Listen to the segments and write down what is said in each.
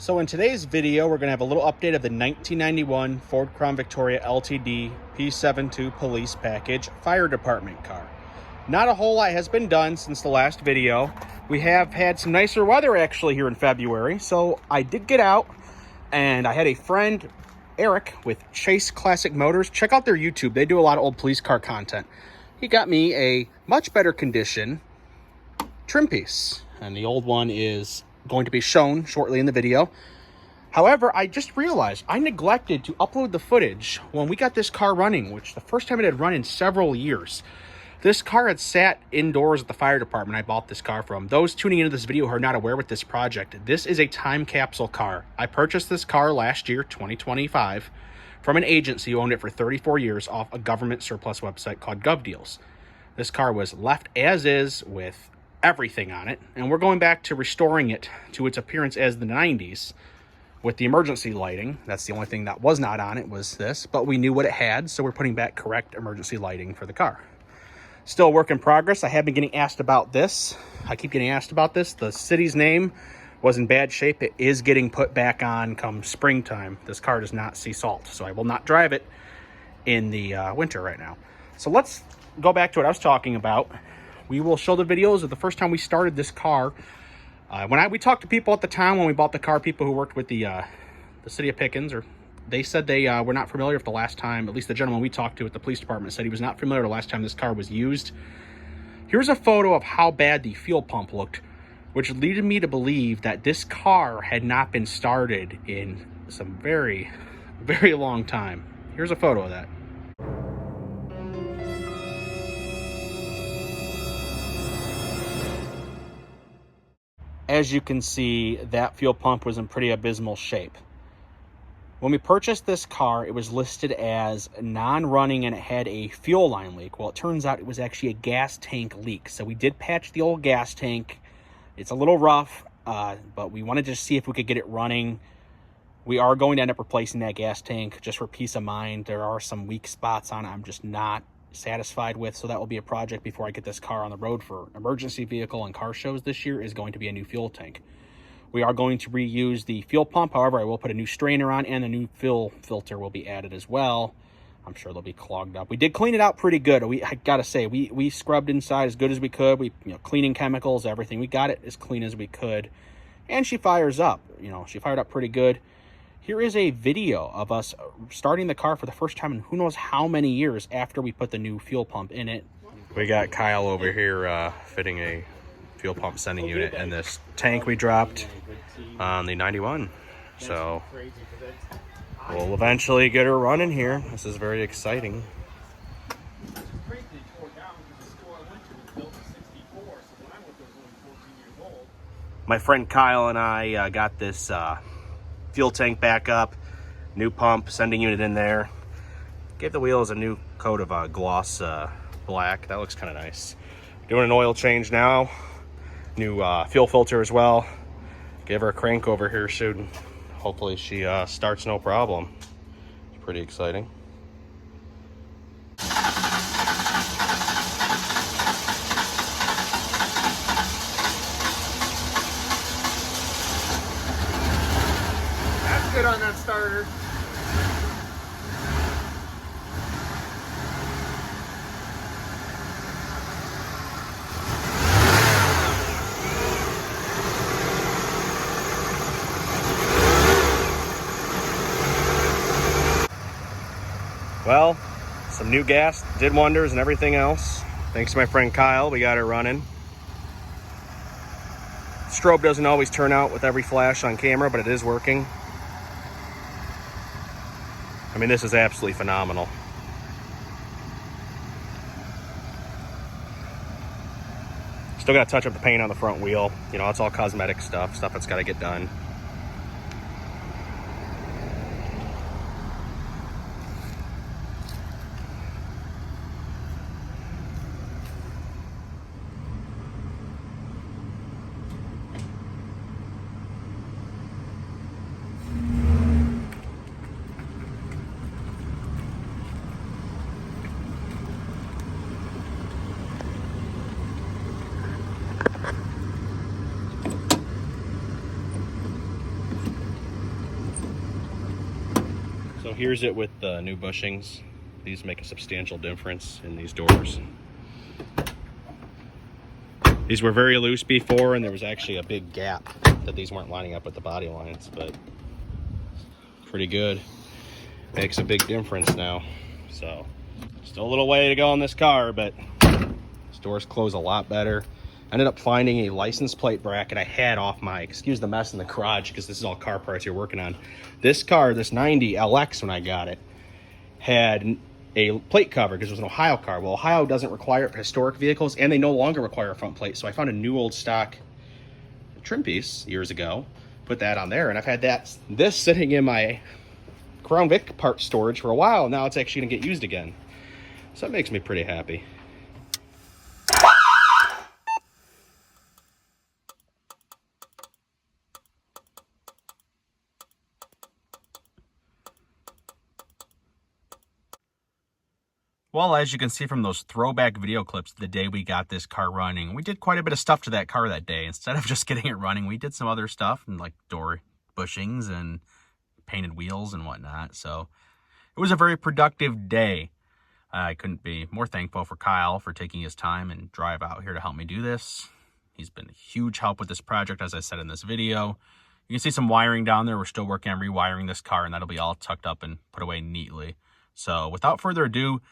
So in today's video, we're going to have a little update of the 1991 Ford Crown Victoria LTD P72 police package fire department car. Not a whole lot has been done since the last video. We have had some nicer weather actually here in February, so I did get out and I had a friend, Eric, with Chase Classic Motors. Check out their YouTube. They do a lot of old police car content. He got me a much better condition trim piece, and the old one is going to be shown shortly in the video. However, I just realized I neglected to upload the footage when we got this car running, which the first time it had run in several years. This car had sat indoors at the fire department I bought this car from. Those tuning into this video who are not aware with this project, this is a time capsule car. I purchased this car last year, 2025, from an agency who owned it for 34 years off a government surplus website called GovDeals. This car was left as is with everything on it, and we're going back to restoring it to its appearance as the 90s with the emergency lighting. That's the only thing that was not on it was this, but we knew what it had, so we're putting back correct emergency lighting for the car. Still a work in progress. I have been getting asked about this. I keep getting asked about this. The city's name was in bad shape. It is getting put back on come springtime. This car does not see salt, so I will not drive it in the winter right now. So let's go back to what I was talking about. We will show the videos of the first time we started this car. We talked to people at the time when we bought the car, people who worked with the city of Pickens, or they said they were not familiar with the last time, at least the gentleman we talked to at the police department said he was not familiar with the last time this car was used. Here's a photo of how bad the fuel pump looked, which led me to believe that this car had not been started in some very, very long time. Here's a photo of that. As you can see, that fuel pump was in pretty abysmal shape. When we purchased this car, it was listed as non-running and it had a fuel line leak. Well, it turns out it was actually a gas tank leak. So we did patch the old gas tank. It's a little rough, but we wanted to see if we could get it running. We are going to end up replacing that gas tank just for peace of mind. There are some weak spots on it I'm just not satisfied with, so that will be a project before I get this car on the road for emergency vehicle and car shows this year, is going to be a new fuel tank. We are going to reuse the fuel pump. However, I will put a new strainer on, and a new fuel filter will be added as well. I'm sure they'll be clogged up. We did clean it out pretty good. I gotta say, we scrubbed inside as good as we could. We, cleaning chemicals, everything. We got it as clean as we could, and she fires up. She fired up pretty good. Here is a video of us starting the car for the first time in who knows how many years after we put the new fuel pump in it. We got Kyle over here fitting a fuel pump sending unit in this tank we dropped on the 91. So we'll eventually get her running here. This is very exciting. My friend Kyle and I got this fuel tank back up, new pump, sending unit in there. Gave the wheels a new coat of gloss black. That looks kind of nice. Doing an oil change now. New fuel filter as well. Give her a crank over here soon. Hopefully she starts no problem. It's pretty exciting. Good on that starter. Well, some new gas did wonders and everything else. Thanks to my friend Kyle, we got it running. Strobe doesn't always turn out with every flash on camera, but it is working. I mean, this is absolutely phenomenal. Still got to touch up the paint on the front wheel. It's all cosmetic stuff that's got to get done. So here's it with the new bushings. These make a substantial difference in these doors. These were very loose before, and there was actually a big gap that these weren't lining up with the body lines, but pretty good. Makes a big difference now. So still a little way to go on this car, but this doors close a lot better. I ended up finding a license plate bracket I had off my, excuse the mess in the garage, because this is all car parts you're working on. This car, this 90 LX, when I got it, had a plate cover because it was an Ohio car. Well, Ohio doesn't require historic vehicles, and they no longer require a front plate. So I found a new old stock trim piece years ago, put that on there, and I've had this sitting in my Crown Vic part storage for a while. Now it's actually gonna get used again. So that makes me pretty happy. Well, as you can see from those throwback video clips the day we got this car running, we did quite a bit of stuff to that car that day. Instead of just getting it running, we did some other stuff, and like door bushings and painted wheels and whatnot. So it was a very productive day. I couldn't be more thankful for Kyle for taking his time and drive out here to help me do this. He's been a huge help with this project, as I said in this video. You can see some wiring down there. We're still working on rewiring this car, and that'll be all tucked up and put away neatly. So without further ado,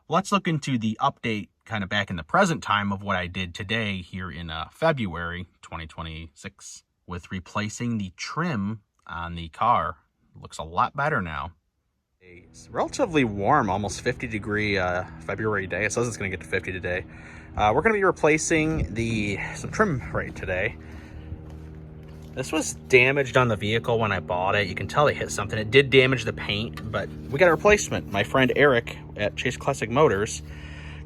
let's look into the update kind of back in the present time of what I did today here in February 2026 with replacing the trim on the car. It looks a lot better now. It's relatively warm, almost 50-degree February day. It says it's going to get to 50 today. We're going to be replacing some trim right today. This was damaged on the vehicle when I bought it. You can tell they hit something. It did damage the paint, but we got a replacement. My friend Eric at Chase Classic Motors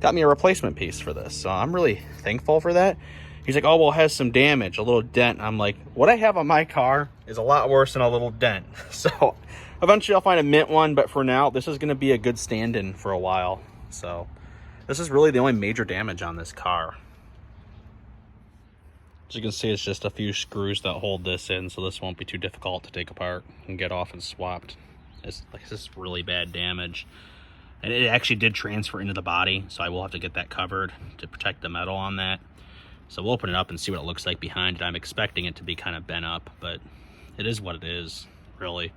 got me a replacement piece for this, so I'm really thankful for that. He's like, oh, well, it has some damage, a little dent. I'm like, what I have on my car is a lot worse than a little dent. So eventually I'll find a mint one, but for now, this is going to be a good stand-in for a while. So this is really the only major damage on this car. As you can see, it's just a few screws that hold this in, so this won't be too difficult to take apart and get off and swapped. This is really bad damage. And it actually did transfer into the body, so I will have to get that covered to protect the metal on that. So we'll open it up and see what it looks like behind it. I'm expecting it to be kind of bent up, but it is what it is, really.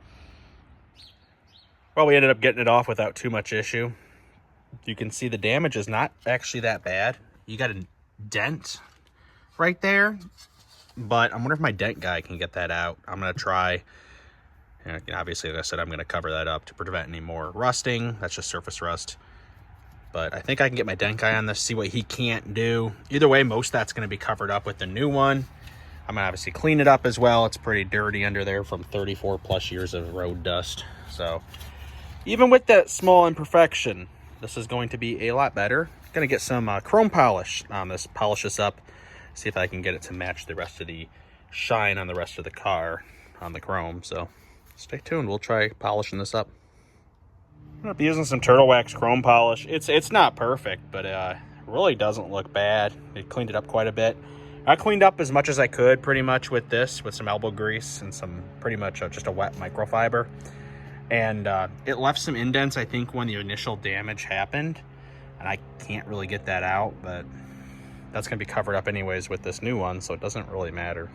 Well, we ended up getting it off without too much issue. You can see the damage is not actually that bad. You got a dent right there, but I wonder if my dent guy can get that out. I'm gonna try, and obviously, like I said, I'm gonna cover that up to prevent any more rusting. That's just surface rust, but I think I can get my dent guy on this, see what he can't do. Either way, most of that's gonna be covered up with the new one. I'm gonna obviously clean it up as well. It's pretty dirty under there from 34 plus years of road dust. So even with that small imperfection, this is going to be a lot better. Gonna get some chrome polish on this, polish this up, see if I can get it to match the rest of the shine on the rest of the car on the chrome. So stay tuned, we'll try polishing this up. I'm gonna be using some Turtle Wax chrome polish. It's not perfect, but it really doesn't look bad. It cleaned it up quite a bit. I cleaned up as much as I could pretty much with this, with some elbow grease and some pretty much just a wet microfiber. And it left some indents, I think, when the initial damage happened, and I can't really get that out, but that's going to be covered up anyways with this new one, so it doesn't really matter.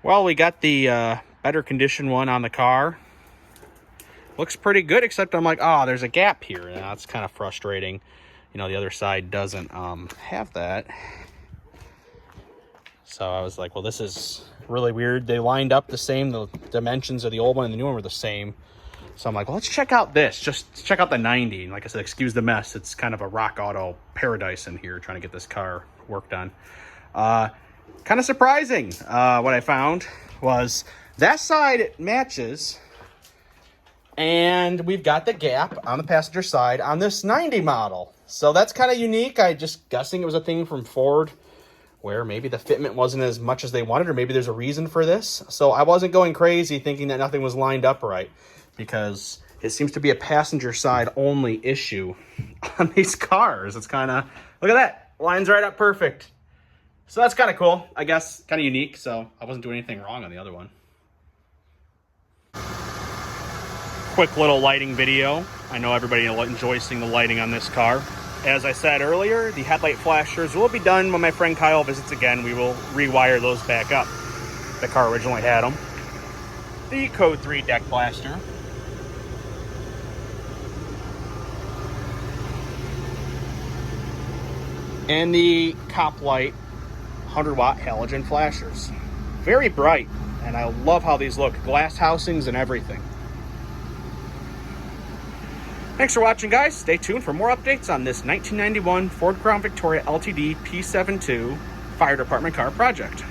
Well, we got the better condition one on the car. Looks pretty good, except I'm like, oh, there's a gap here, and that's kind of frustrating. You know, the other side doesn't have that. So I was like, well, this is really weird. They lined up the same. The dimensions of the old one and the new one were the same. So I'm like, well, let's check out this. Just check out the 90. And like I said, excuse the mess. It's kind of a rock auto paradise in here trying to get this car worked on. Kind of surprising. What I found was that side matches. And we've got the gap on the passenger side on this 90 model. So that's kind of unique. I just guessing it was a thing from Ford where maybe the fitment wasn't as much as they wanted, or maybe there's a reason for this. So I wasn't going crazy thinking that nothing was lined up right, because it seems to be a passenger side only issue on these cars. It's kind of, look at that, lines right up perfect. So that's kind of cool, I guess, kind of unique. So I wasn't doing anything wrong on the other one. quick little lighting video. I know everybody enjoys seeing the lighting on this car. As I said earlier, the headlight flashers will be done when my friend Kyle visits again. We will rewire those back up. The car originally had them. The Code 3 deck blaster. And the cop light 100-watt halogen flashers. Very bright, and I love how these look. Glass housings and everything. Thanks for watching, guys. Stay tuned for more updates on this 1991 Ford Crown Victoria LTD P72 Fire Department car project.